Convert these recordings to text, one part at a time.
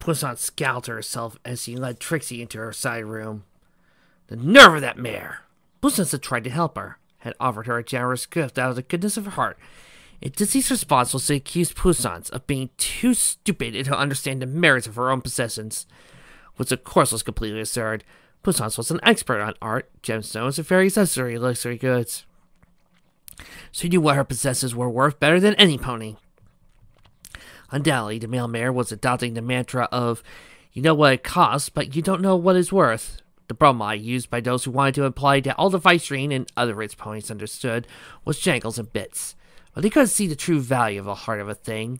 Puissant scowled to herself as she led Trixie into her side room. The nerve of that mare! Puissant had tried to help her, had offered her a generous gift out of the goodness of her heart. And Dizzy's response was to accuse Puissant of being too stupid to understand the merits of her own possessions, which of course was completely absurd. Puissant was an expert on art, gemstones, and various other luxury goods. She knew what her possessions were worth better than any pony. Undoubtedly, the male mare was adopting the mantra of, you know what it costs, but you don't know what it's worth. The bromide used by those who wanted to imply that all the Vicestream and other rich ponies understood was jangles and bits, but they couldn't see the true value of the heart of a thing.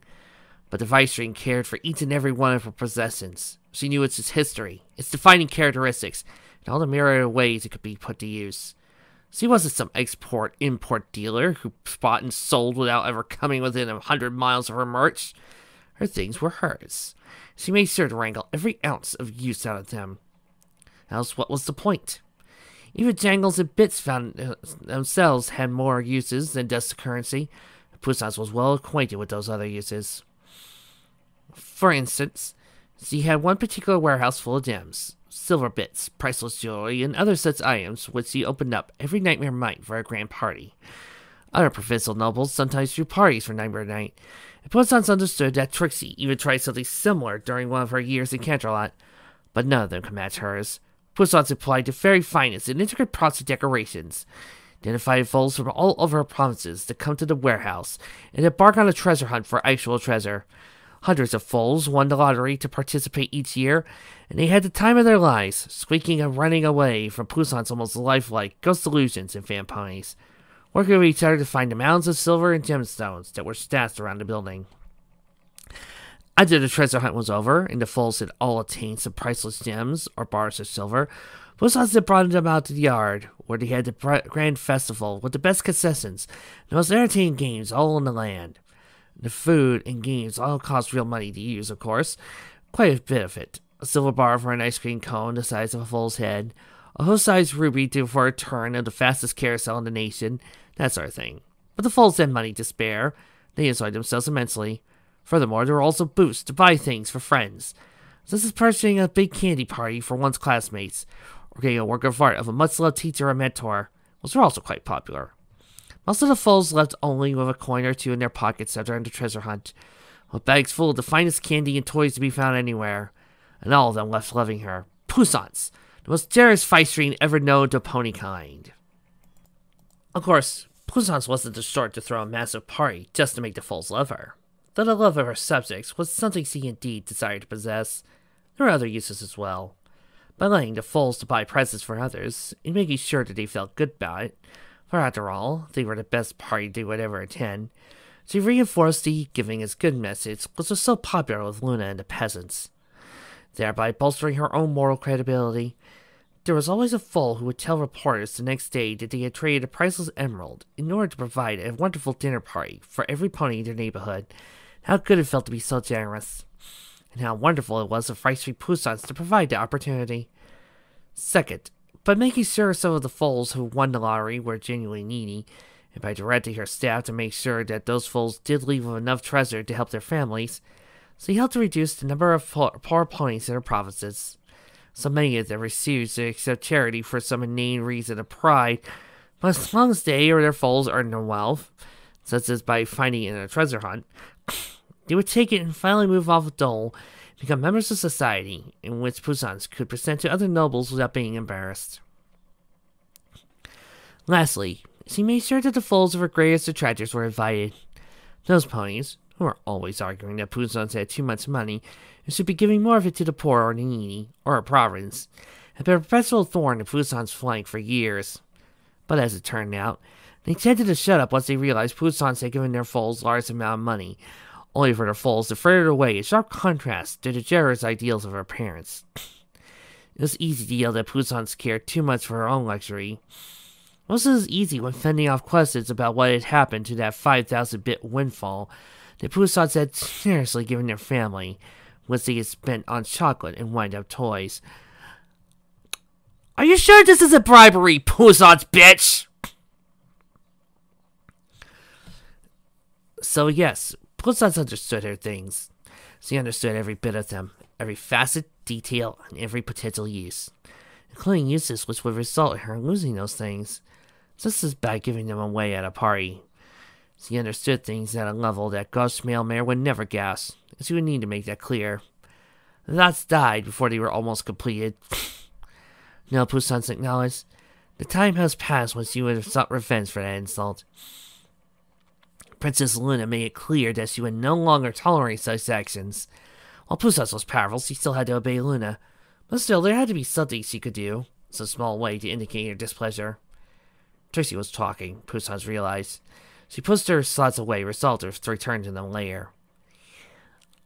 But the Vicestream cared for each and every one of her possessions. She knew its history, its defining characteristics, and all the myriad ways it could be put to use. She wasn't some export-import dealer who bought and sold without ever coming within 100 miles of her merch. Her things were hers. She made sure to wrangle every ounce of use out of them. Else what was the point? Even jangles and bits found themselves had more uses than just the currency. Puissant was well acquainted with those other uses. For instance, she had one particular warehouse full of gems, silver bits, priceless jewelry, and other such items which she opened up every nightmare night for a grand party. Other provincial nobles sometimes threw parties for Nightmare Night, and Puissant understood that Trixie even tried something similar during one of her years in Canterlot, but none of them could match hers. Puissant applied the very finest and intricate props of decorations, identified foals from all over her provinces to come to the warehouse and embark on a treasure hunt for actual treasure. Hundreds of foals won the lottery to participate each year, and they had the time of their lives, squeaking and running away from Puissant's almost lifelike ghost illusions and fan ponies, working with each other to find the mounds of silver and gemstones that were stashed around the building. After the treasure hunt was over, and the foals had all attained some priceless gems or bars of silver, Puissant had brought them out to the yard, where they had the grand festival with the best concessions, the most entertaining games all in the land. The food and games all cost real money to use, of course, quite a bit of it. A silver bar for an ice cream cone the size of a foal's head, a whole-sized ruby for a turn of the fastest carousel in the nation, that sort of thing. But the foals had money to spare. They enjoyed themselves immensely. Furthermore, there were also booths to buy things for friends, such as purchasing a big candy party for one's classmates, or getting a work of art of a much-loved teacher or mentor, which were also quite popular. Most of the foals left only with a coin or two in their pockets during the treasure hunt, with bags full of the finest candy and toys to be found anywhere, and all of them left loving her. Puissant, the most generous Vicestream ever known to ponykind. Of course, Puissant wasn't the sort to throw a massive party just to make the foals love her. Though the love of her subjects was something she indeed desired to possess, there were other uses as well. By letting the foals to buy presents for others, and making sure that they felt good about it, for after all, they were the best party they would ever attend, she reinforced the giving is good message which was so popular with Luna and the peasants. Thereby bolstering her own moral credibility, there was always a foal who would tell reporters the next day that they had traded a priceless emerald in order to provide a wonderful dinner party for every pony in their neighborhood. How good it felt to be so generous, and how wonderful it was of Vicestream Puissants to provide the opportunity. Second, by making sure some of the foals who won the lottery were genuinely needy, and by directing her staff to make sure that those foals did leave with enough treasure to help their families, she helped to reduce the number of poor ponies in her provinces. So many of them refused to accept charity for some inane reason of pride, but as long as they or their foals earned no wealth, such as by finding it in a treasure hunt, they would take it and finally move off the dole and become members of society, in which Puissant could present to other nobles without being embarrassed. Lastly, she made sure that the foals of her greatest detractors were invited. Those ponies, who were always arguing that Puissant had too much money and should be giving more of it to the poor or the needy, or a province, had been a perpetual thorn in Puissant's flank for years. But as it turned out, they tended to shut up once they realized Puissant had given their foals large amount of money, only for their foals to fritter it away in sharp contrast to the generous ideals of her parents. It was easy to yell that Puissant cared too much for her own luxury. Most of it was easy when fending off questions about what had happened to that 5,000-bit windfall that Puissant had generously given their family, which they had spent on chocolate and wind-up toys. Are you sure this isn't bribery, Puissant bitch? So yes, Puissant understood her things. She understood every bit of them, every facet, detail, and every potential use, including uses which would result in her losing those things, just as by giving them away at a party. She understood things at a level that Ghost Mailmare would never guess, and she would need to make that clear. The thoughts died before they were almost completed. No, Poussins acknowledged. The time has passed when she would have sought revenge for that insult. Princess Luna made it clear that she would no longer tolerate such actions. While Poussins was powerful, she still had to obey Luna. But still, there had to be something she could do, some small way to indicate her displeasure. Trixie was talking, Poussins realized. She pushed her thoughts away, resolved to return to the lair.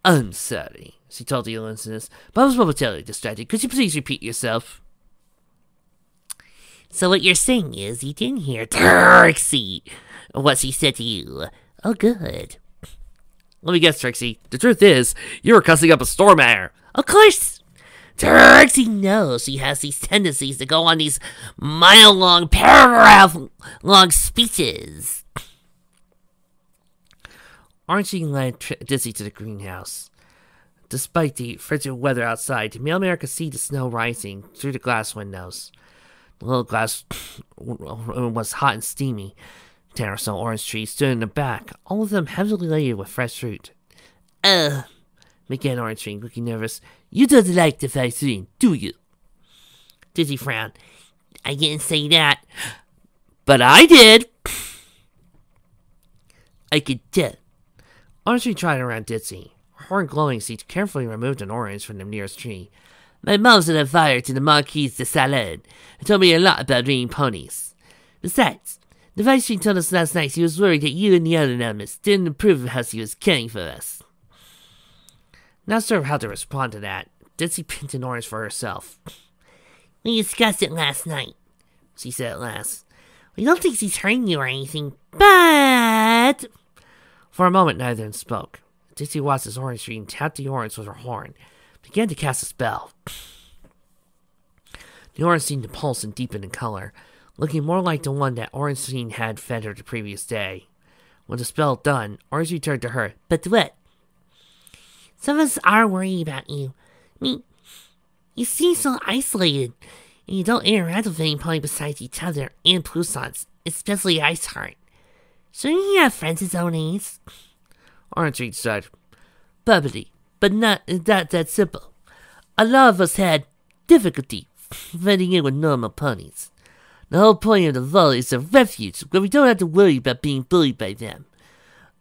I'm sorry, she told the listeners, but I was momentarily distracted. Could you please repeat yourself? So what you're saying is you didn't hear Trixie, what she said to you. Oh, good. Let me guess, Trixie. The truth is, you were cussing up a storm at her. Of course. Trixie knows she has these tendencies to go on these mile-long, paragraph-long speeches. Archie led Dizzy to the greenhouse. Despite the frigid weather outside, the Mailmare could see the snow rising through the glass windows. The little glass room was hot and steamy. 10 or so orange trees stood in the back, all of them heavily laden with fresh fruit. Began Orange Tree, looking nervous. You don't like the vaccine, do you? Dizzy frowned. I didn't say that. But I did. I could tell. Orange Tree trotted around Dizzy. Her horn glowing, she carefully removed an orange from the nearest tree. My mom set a fire to the Marquise de Salade and told me a lot about bringing ponies. Besides, the Vice Tree told us last night she was worried that you and the other numbers didn't approve of how she was caring for us. Not sure how to respond to that, Dizzy picked an orange for herself. We discussed it last night, she said at last. We don't think she's hurting you or anything, but... For a moment, neither of them spoke. Dizzy watched his orange tree and tapped the orange with her horn, began to cast a spell. The orange seemed to pulse and deepen in color, looking more like the one that Orange Tree had fed her the previous day. With the spell done, Orange returned to her. But what? Some of us are worried about you. I mean, you seem so isolated, and you don't interact with anybody besides each other and Poussins, especially Ice Heart. Shouldn't you have friends his own age? Orange Tree said, Probably, but not that simple. A lot of us had difficulty fitting in with normal ponies. The whole point of the vault is a refuge where we don't have to worry about being bullied by them.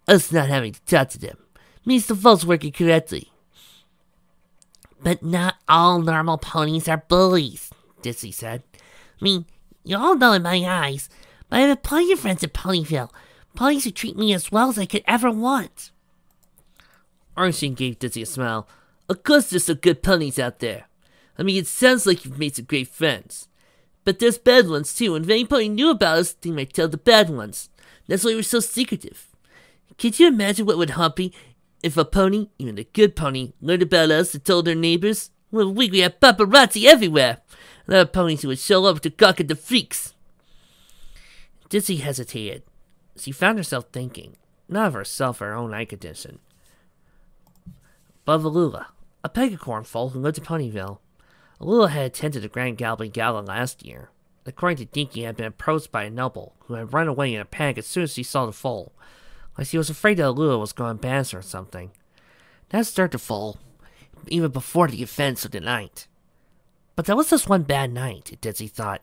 Us not having to talk to them means the vault's working correctly. But not all normal ponies are bullies, Dizzy said. I mean, you all know in my eyes, but I have plenty of friends at Ponyville. Ponies who treat me as well as I could ever want. Ornstein gave Dizzy a smile. Of course there's some good ponies out there. I mean, it sounds like you've made some great friends. But there's bad ones too, and if anybody knew about us, they might tell the bad ones. That's why we're so secretive. Could you imagine what would happen if a pony, even a good pony, learned about us and told their neighbors? Well, we have paparazzi everywhere. And there are ponies who would show up to gawk at the freaks. Dizzy hesitated. She found herself thinking, not of herself or her own eye condition, but of Alula, a pegacorn foal who lived in Ponyville. Alula had attended the Grand Galloping Gala last year. According to Dinky, had been approached by a noble who had run away in a panic as soon as she saw the foal, like she was afraid that Alula was going to banish her or something. That stirred the foal, even before the events of the night. But that was just one bad night, Dizzy thought.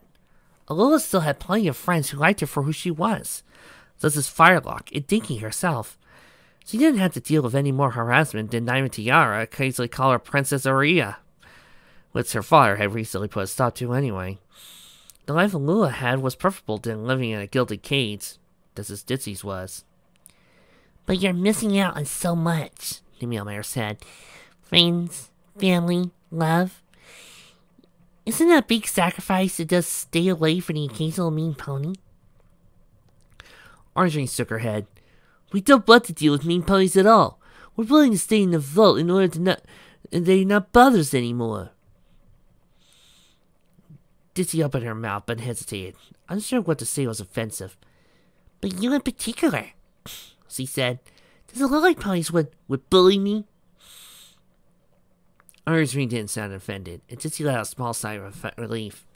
Alula still had plenty of friends who liked her for who she was, such as Firelock and Dinky herself. She didn't have to deal with any more harassment than Diamond Tiara occasionally call her Princess Aria, which her father had recently put a stop to anyway. The life Alula had was preferable than living in a gilded cage, just as Dizzy's was. But you're missing out on so much, the Mailmare said. Friends, family, love. Isn't that a big sacrifice to just stay away from the occasional mean pony? Orange shook her head. We don't want to deal with mean ponies at all. We're willing to stay in the vault in order to they not bother us anymore. Dizzy opened her mouth but hesitated, unsure what to say was offensive. But you in particular, she said. Does it look like ponies would bully me? Orange didn't sound offended. It just let out a small sigh of relief.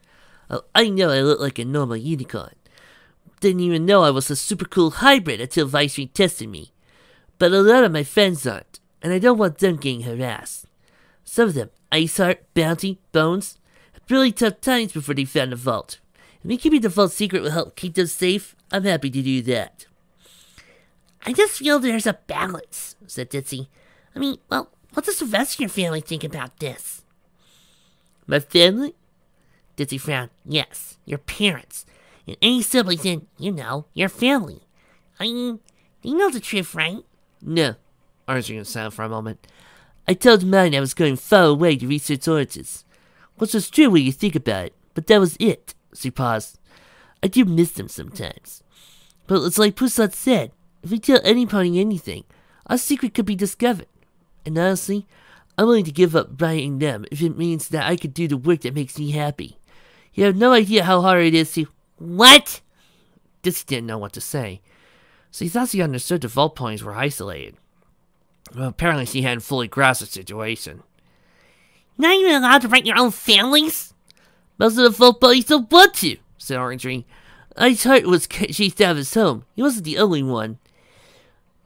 Oh, I know I look like a normal unicorn. Didn't even know I was a super cool hybrid until Vice tested me. But a lot of my friends aren't, and I don't want them getting harassed. Some of them, Ice Heart, Bounty, Bones, had really tough times before they found the vault. If me keeping the vault secret will help keep them safe, I'm happy to do that. I just feel there's a balance, said Ditzy. I mean, well, what does the rest of your family think about this? My family? Ditzy frowned. Yes, your parents. And any siblings in, your family. I mean, you know the truth, right? No. Orange was silent for a moment. I told mine I was going far away to research oranges. Which was true when you think about it, but that was it. She paused. I do miss them sometimes. But it's like Pusat said, if we tell any pony anything, our secret could be discovered. And honestly, I'm willing to give up writing them if it means that I could do the work that makes me happy. You have no idea how hard it is to... What? Ditsy didn't know what to say. So he thought she understood the vault ponies were isolated. Well, apparently she hadn't fully grasped the situation. Not even allowed to write your own families? Most of the vault ponies don't want to, said Orange. Ice Heart was chased out of his home. He wasn't the only one.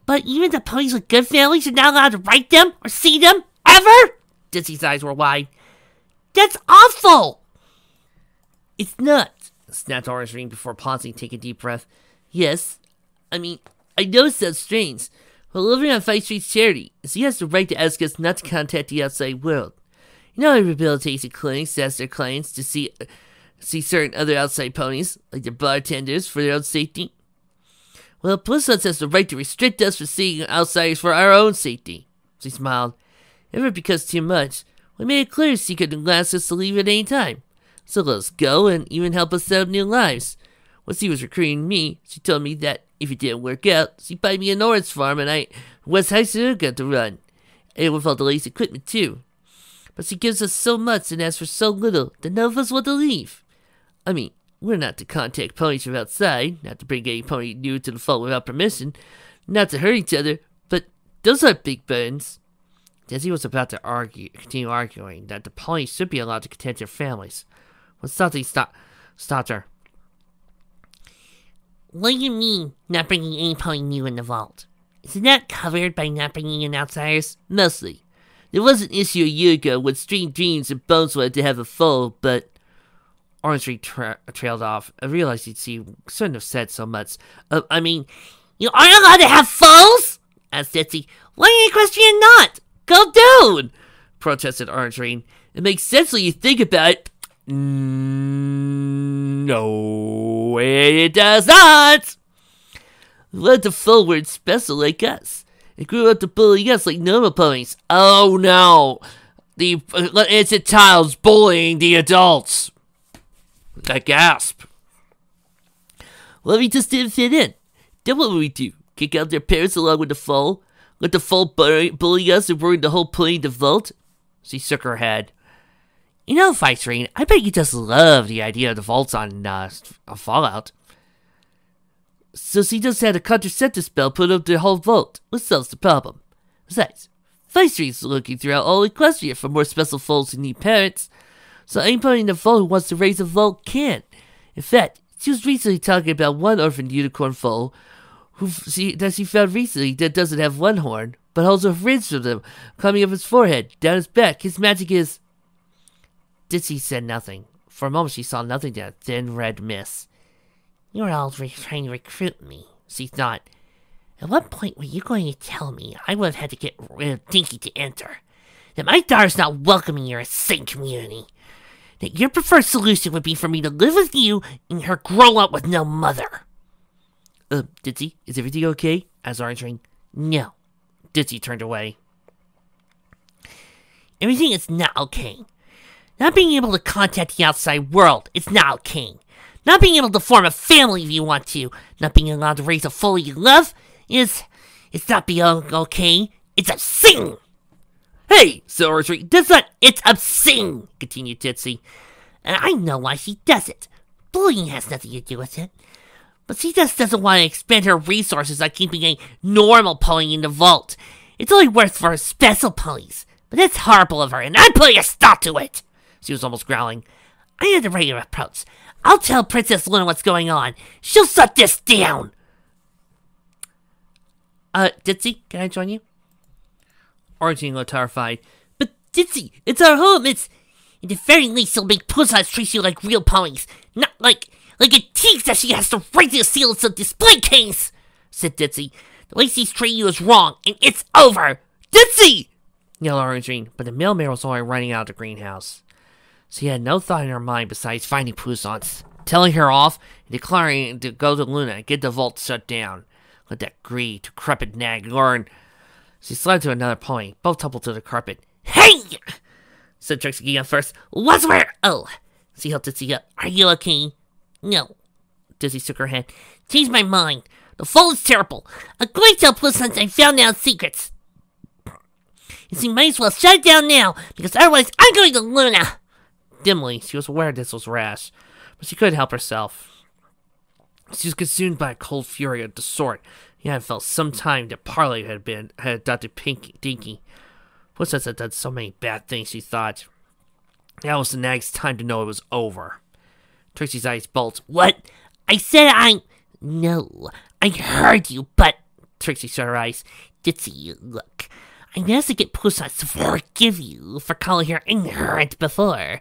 But even the ponies with good families are not allowed to write them or see them? Ever? Ditsy's eyes were wide. That's awful! It's not, snapped Orange before pausing to take a deep breath. Yes, I mean, I know it sounds strange, but living on Fight Street's charity, so he has the right to ask us not to contact the outside world. You know, rehabilitation clinics ask their clients to see certain other outside ponies, like the bartenders, for their own safety. Well, Pussnuts has the right to restrict us from seeing outsiders for our own safety. She smiled. If it becomes too much, we made it clear she couldn't ask us to leave at any time. So let us go and even help us set up new lives. When she was recruiting me, she told me that if it didn't work out, she'd buy me an orange farm and West High School got to run. And with all the latest equipment too. But she gives us so much and asks for so little that none of us want to leave. I mean, we're not to contact ponies from outside, not to bring any pony new to the vault without permission, not to hurt each other, but those aren't big burdens. Desi was about to continue arguing that the ponies should be allowed to content their families, when something stopped her. What do you mean, not bringing any pony new in the vault? Isn't that covered by not bringing in outsiders? Mostly. There was an issue a year ago when Stream Dreams and Bones wanted to have a foal, but... Orange trailed off. I realized she shouldn't have said so much. I mean, you aren't allowed to have foals? Asked Ditzy. Why are you questioning not? Go down! Protested Orange. It makes sense when you think about it. No, it does not! Let the foal word special like us. It grew up to bully us like normal ponies. Oh no! The innocent child's bullying the adults. I gasp. Well, we just didn't fit in. Then what would we do? Kick out their parents along with the foal? Let the foal bully us and ruin the whole point of the vault? She shook her head. You know, Fightrine, I bet you just love the idea of the vaults on Fallout. So she just had a contraceptive spell put up the whole vault, which solves the problem. Besides, Fightrine's looking throughout all Equestria for more special foals who need parents. So anybody in the vault who wants to raise a vault can. In fact, she was recently talking about one orphaned unicorn foal that she found recently that doesn't have one horn, but holds a ridge of them coming up his forehead, down his back. His magic is... Ditzy said nothing. For a moment she saw nothing but a thin red mist. You're all trying to recruit me, she thought. At what point were you going to tell me I would have had to get rid of Dinky to enter? That my daughter's not welcoming your insane community? That your preferred solution would be for me to live with you and her grow up with no mother? Ditzy, is everything okay? Asked Orange. No. Ditzy turned away. Everything is not okay. Not being able to contact the outside world is not okay. Not being able to form a family if you want to. Not being allowed to raise a foal you love it's not being okay. It's obscene! Hey, said Orange. That's not, it's obscene, continued Ditzy. And I know why she does it. Bullying has nothing to do with it. But she just doesn't want to expend her resources on keeping a normal pony in the vault. It's only worth for special ponies. But that's horrible of her, and I'm putting a stop to it! She was almost growling. I had the right approach. I'll tell Princess Luna what's going on. She'll shut this down! Ditzy, can I join you? Orangine looked terrified. But Ditzy, it's our home, it's... At the very least, she'll make Pusats treat you like real ponies. Not like a tease that she has to write the seal of some display case, said Ditzy. The way she's treating you is wrong, and it's over! Ditzy! Yelled Orangine, but the mailman was already running out of the greenhouse. She had no thought in her mind besides finding Pusats, telling her off, and declaring to go to Luna and get the vault shut down. Let that greedy, decrepit nag learn. She slid to another pony. Both tumbled to the carpet. Hey! Said Trixie again first. What's where? Oh. She helped Ditzy up. Are you okay? No. Ditzy shook her head. Changed my mind. The fall is terrible. I'm going to tell Pussants I found out secrets. And she might as well shut it down now, because otherwise I'm going to Luna. Dimly, she was aware this was rash, but she couldn't help herself. She was consumed by a cold fury of the sort he had felt some time that Parley had adopted Dinky. Pussats had done so many bad things, she thought. Now was the nag's time to know it was over. Trixie's eyes bulged. What? I said No, I heard you, but... Trixie shut her eyes. Ditzy, look. I managed to get Pussats to forgive you for calling her ignorant before.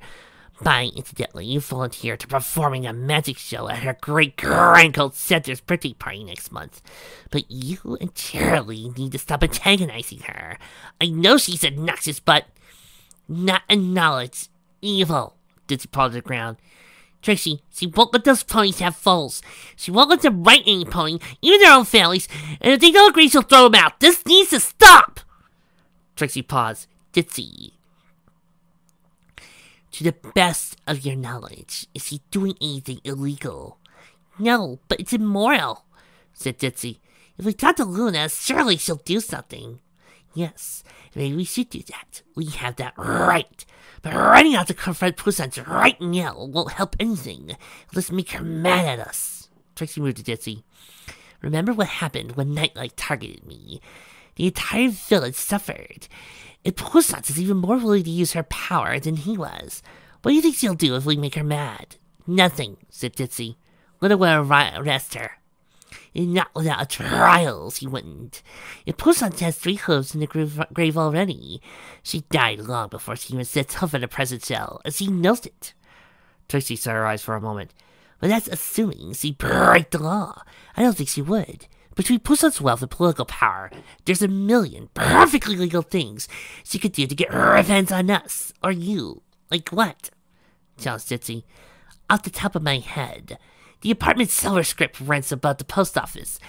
By incidentally, you volunteered to performing a magic show at her great-grandcled Center's birthday party next month. But you and Charlie need to stop antagonizing her. I know she's obnoxious, but not acknowledge evil. Ditzy paused to the ground. Trixie, she won't let those ponies have foals. She won't let them ride any pony, even their own families, and if they don't agree, she'll throw them out. This needs to stop! Trixie paused. Ditzy, to the best of your knowledge, is he doing anything illegal? No, but it's immoral, said Ditzy. If we talk to Luna, surely she'll do something. Yes, maybe we should do that. We have that right. But running out to confront Pussants right now won't help anything. Let's make her mad at us. Trixie moved to Ditzy. Remember what happened when Nightlight targeted me? The entire village suffered. And Pussants is even more willing to use her power than he was. What do you think she'll do if we make her mad? Nothing, said Ditzy. Luna will arrest her. And not without a trial, she wouldn't. If Pussants has 3 hooves in the grave already, she died long before she even set foot in the present shell, and she knows it. Trixie set her eyes for a moment. But that's assuming she break the law. I don't think she would. Between Pussants' wealth and political power, there's a million perfectly legal things she could do to get revenge on us, or you. Like what? Challenged Ditzy. Off the top of my head, the apartment silver script rents above the post office.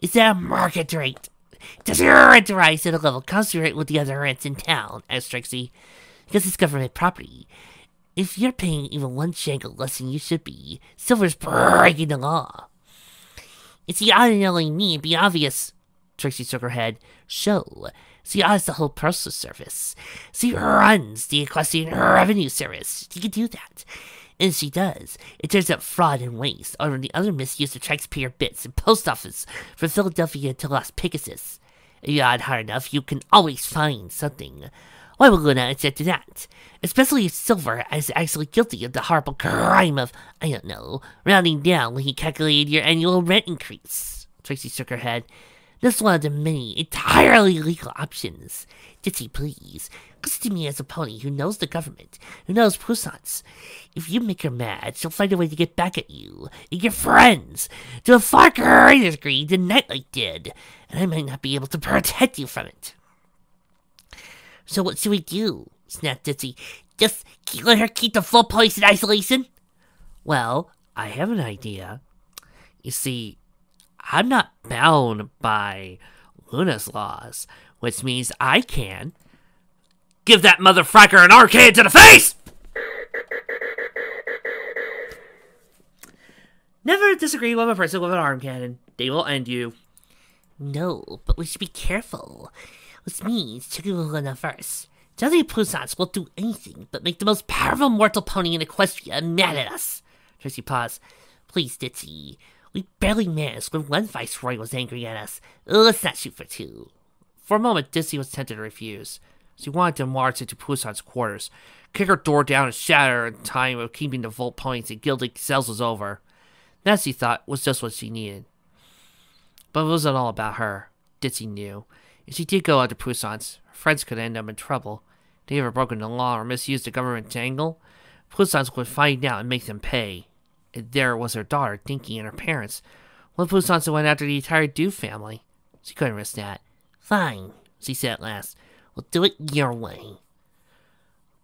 Is that a market rate? Does your rent rise at a level commensurate with the other rents in town? Asked Trixie. Because it's government property. If you're paying even 1 shekel less than you should be, silver's breaking the law. It's the ordinarily me, it'd be obvious. Trixie shook her head. So, she audits the whole postal service. She runs the Equestrian Revenue Service. She can do that. And she does. It turns out fraud and waste, or the other misuse of taxpayer bits and post office from Philadelphia to Las Pegasus. If you add hard enough, you can always find something. Why would Luna accept to that? Especially if Silver is actually guilty of the horrible crime of, I don't know, rounding down when he calculated your annual rent increase. Trixie shook her head. That's one of the many entirely legal options. Ditzy, please. Listen to me as a pony who knows the government, who knows Pussants. If you make her mad, she'll find a way to get back at you and your friends to a far greater degree than Nightlight did, and I might not be able to protect you from it. So what should we do? Snapped Ditzy. Just let her keep the full police in isolation? Well, I have an idea. You see, I'm not bound by Luna's laws, which means I can give that motherfucker an arcade to the face! Never disagree with a person with an arm cannon. They will end you. No, but we should be careful. Which means checking with Luna first. Jelly Pussants won't do anything but make the most powerful mortal pony in Equestria mad at us. Trixie paused. Please, Ditzy. We barely managed when one viceroy was angry at us. Let's not shoot for 2. For a moment, Ditzy was tempted to refuse. She wanted to march into Poussin's quarters, kick her door down and shatter her in time of keeping the vault points and gilded cells was over. That, she thought, was just what she needed. But it wasn't all about her. Ditsy knew. If she did go out to Poussin's, her friends could end up in trouble. If they ever broken the law or misused the government jangle, Poussin's would find out and make them pay. And there was her daughter, Dinky, and her parents. Well, Poussin's went after the entire Dew family. She couldn't risk that. Fine, she said at last. We'll do it your way.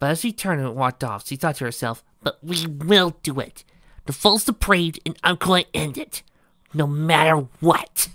But as she turned and walked off, she thought to herself, but we will do it. The fool's the parade, and I'm going to end it. No matter what.